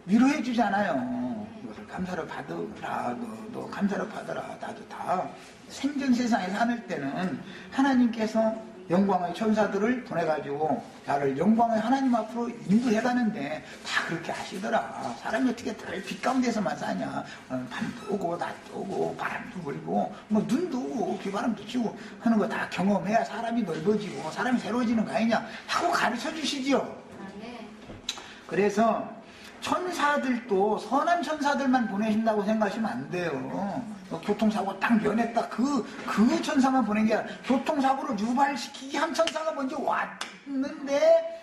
Speaker 1: 위로해 주잖아요. 이것을 감사를 받으라, 너 감사를 받아라. 나도 다 생전 세상에 사는 때는 하나님께서 영광의 천사들을 보내가지고 나를 영광의 하나님 앞으로 인도해가는데 다 그렇게 하시더라. 사람이 어떻게 늘 빛 가운데서만 사냐. 밤도 오고 낮도 오고 바람도 불고 뭐 눈도 오고 비바람도 치고 하는 거 다 경험해야 사람이 넓어지고 사람이 새로워지는 거 아니냐 하고 가르쳐 주시죠. 그래서 천사들도 선한 천사들만 보내신다고 생각하시면 안 돼요. 교통사고 딱 면했다. 그 천사만 보낸 게 아니라 교통사고를 유발시키기 한 천사가 먼저 왔는데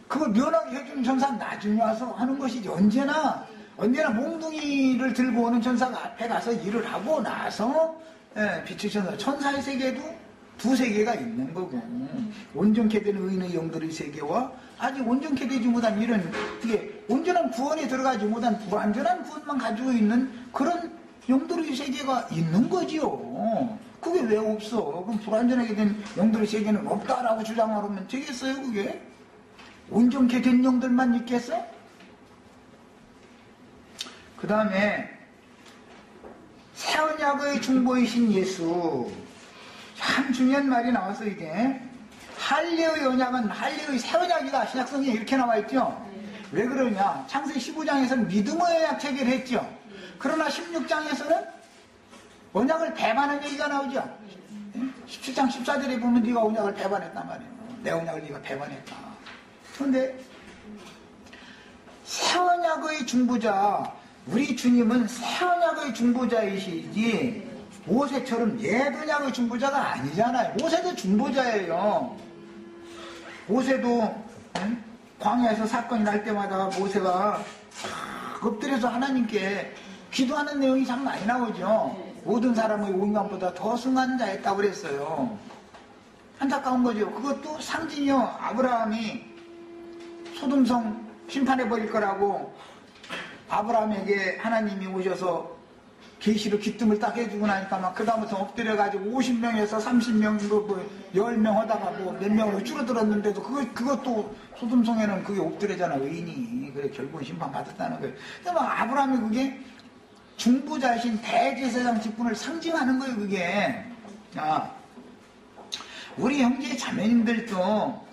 Speaker 1: 그걸 면하게 해주는 천사는 나중에 와서 하는 것이지. 언제나 언제나 몽둥이를 들고 오는 천사가 앞에 가서 일을 하고 나서 빛의 천사, 천사의 세계도 두 세계가 있는 거고, 온전케 된 의인의 영들의 세계와 아직 온전케 되지 못한 이런, 이게 온전한 구원에 들어가지 못한 불완전한 구원만 가지고 있는 그런 영들의 세계가 있는 거지요. 그게 왜 없어? 그럼 불완전하게 된 영들의 세계는 없다라고 주장하면 되겠어요, 그게? 온전케 된 영들만 있겠어? 그 다음에 새언약의 중보이신 예수, 참 중요한 말이 나왔어. 이게 할례의 언약은 할례의 새언약이다. 신약성경에 이렇게 나와있죠. 왜 그러냐, 창세기 15장에서는 믿음의 언약 체계를 했죠. 그러나 16장에서는 언약을 배반한 얘기가 나오죠. 17장 14절에 보면 네가 언약을 배반했단 말이에요. 내 언약을 네가 배반했다. 그런데 새언약의 중보자, 우리 주님은 새언약의 중보자이시지 모세처럼 옛 언약의 중보자가 아니잖아요. 모세도 중보자예요. 모세도 광야에서 사건이 날 때마다 모세가 엎드려서 하나님께 기도하는 내용이 참 많이 나오죠. 모든 사람의 온감보다 더 승한 자였다고 그랬어요. 안타까운 거죠. 그것도 상징이요. 아브라함이 소돔성 심판해버릴 거라고 아브라함에게 하나님이 오셔서 계시로 기뜸을 딱 해주고 나니까 막 그 다음부터 엎드려가지고 50명에서 30명, 10명 하다가 뭐 몇 명으로 줄어들었는데도 그것도 소돔성에는 그게 엎드려잖아, 의인이. 그래, 결국은 심판받았다는 거예요. 근데 막 아브라함이 그게 중보자이신 대제사장 직분을 상징하는 거예요, 그게. 자, 우리 형제 자매님들도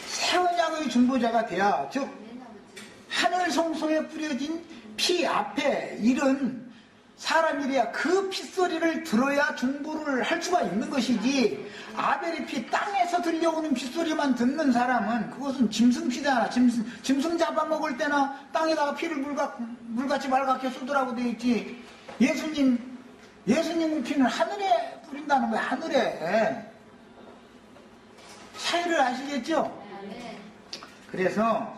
Speaker 1: 새언약의 중보자가 돼야, 즉, 하늘 성소에 뿌려진 피 앞에 이른 사람이래야 그 핏소리를 들어야 중보를 할 수가 있는 것이지, 아벨의 피, 땅에서 들려오는 pit소리만 듣는 사람은 그것은 짐승피잖아. 짐승 잡아먹을 때나 땅에다가 피를 물같이 맑게 쏟으라고 되어 있지. 예수님 피는 하늘에 뿌린다는 거야. 하늘에. 차이를 아시겠죠? 그래서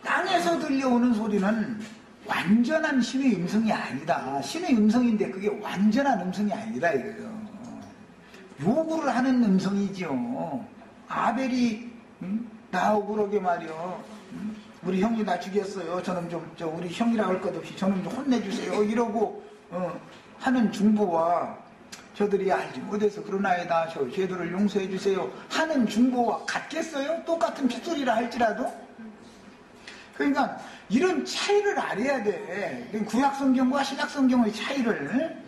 Speaker 1: 땅에서 들려오는 소리는 완전한 신의 음성이 아니다. 신의 음성인데 그게 완전한 음성이 아니다 이거예요. 요구를 하는 음성이지요. 아벨이 나오고 그러게 말이요. 우리 형이 나 죽였어요. 저는 우리 형이라 할 것 없이 저는 좀 혼내주세요. 이러고 하는 중보와 저들이 알지 못해서 그러나이다. 저 죄들을 용서해 주세요. 하는 중보와 같겠어요? 똑같은 핏소리라 할지라도? 그러니까 이런 차이를 알아야 돼. 구약성경과 신약성경의 차이를.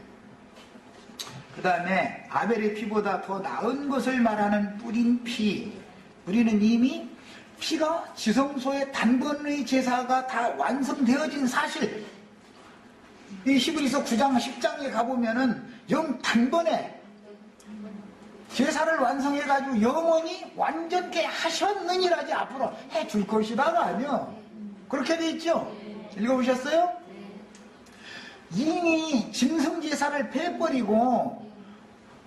Speaker 1: 그 다음에 아벨의 피보다 더 나은 것을 말하는 뿌린 피. 우리는 이미 피가 지성소의 단번의 제사가 다 완성되어진 사실. 이 히브리서 9장 10장에 가보면은 단번에 제사를 완성해가지고 영원히 완전케 하셨느니라지 앞으로 해줄 것이다가 아니요. 그렇게 돼 있죠? 읽어보셨어요? 이미 짐승제사를 패버리고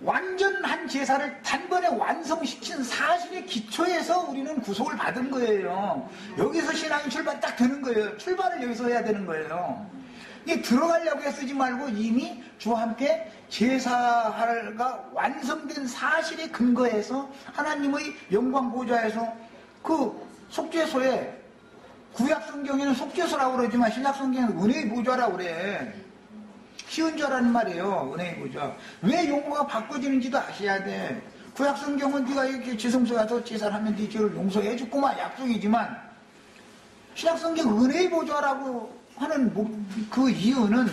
Speaker 1: 완전한 제사를 단번에 완성시킨 사실의 기초에서 우리는 구속을 받은 거예요. 여기서 신앙이 출발 딱 되는 거예요. 출발을 여기서 해야 되는 거예요. 이게 들어가려고 애쓰지 말고 이미 주와 함께 제사가 완성된 사실에 근거해서 하나님의 영광 보좌에서 그 속죄소에, 구약 성경에는 속죄소라고 그러지만 신약 성경에는 은혜의 보좌라고 그래. 쉬운 줄 알았는 말이에요. 은혜의 보좌. 왜 용어가 바꿔지는지도 아셔야 돼. 구약 성경은 네가 이렇게 지성소에 가서 제사를 하면 네 죄를 용서해 줄구만 약속이지만, 신약 성경 은혜의 보좌라고 하는 그 이유는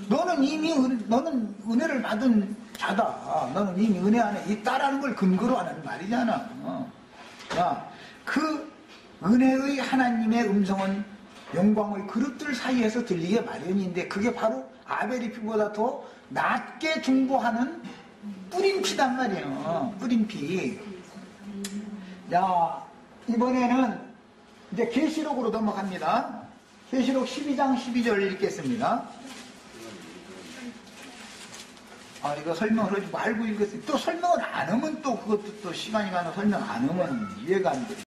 Speaker 1: 너는 이미 너는 은혜를 받은 자다. 너는 이미 은혜 안에 있다라는 걸 근거로 하는 말이잖아. 그 은혜의 하나님의 음성은 영광의 그릇들 사이에서 들리게 마련인데 그게 바로 아벨의 피보다 더 낮게 중보하는 뿌린 피단 말이에요. 뿌린 피. 자, 이번에는 이제 계시록으로 넘어갑니다. 계시록 12장 12절 읽겠습니다. 이거 설명을 하지 말고 읽었어요. 또 설명을 안 하면 또 그것도 또 시간이 가서 설명 안 하면 이해가 안 돼.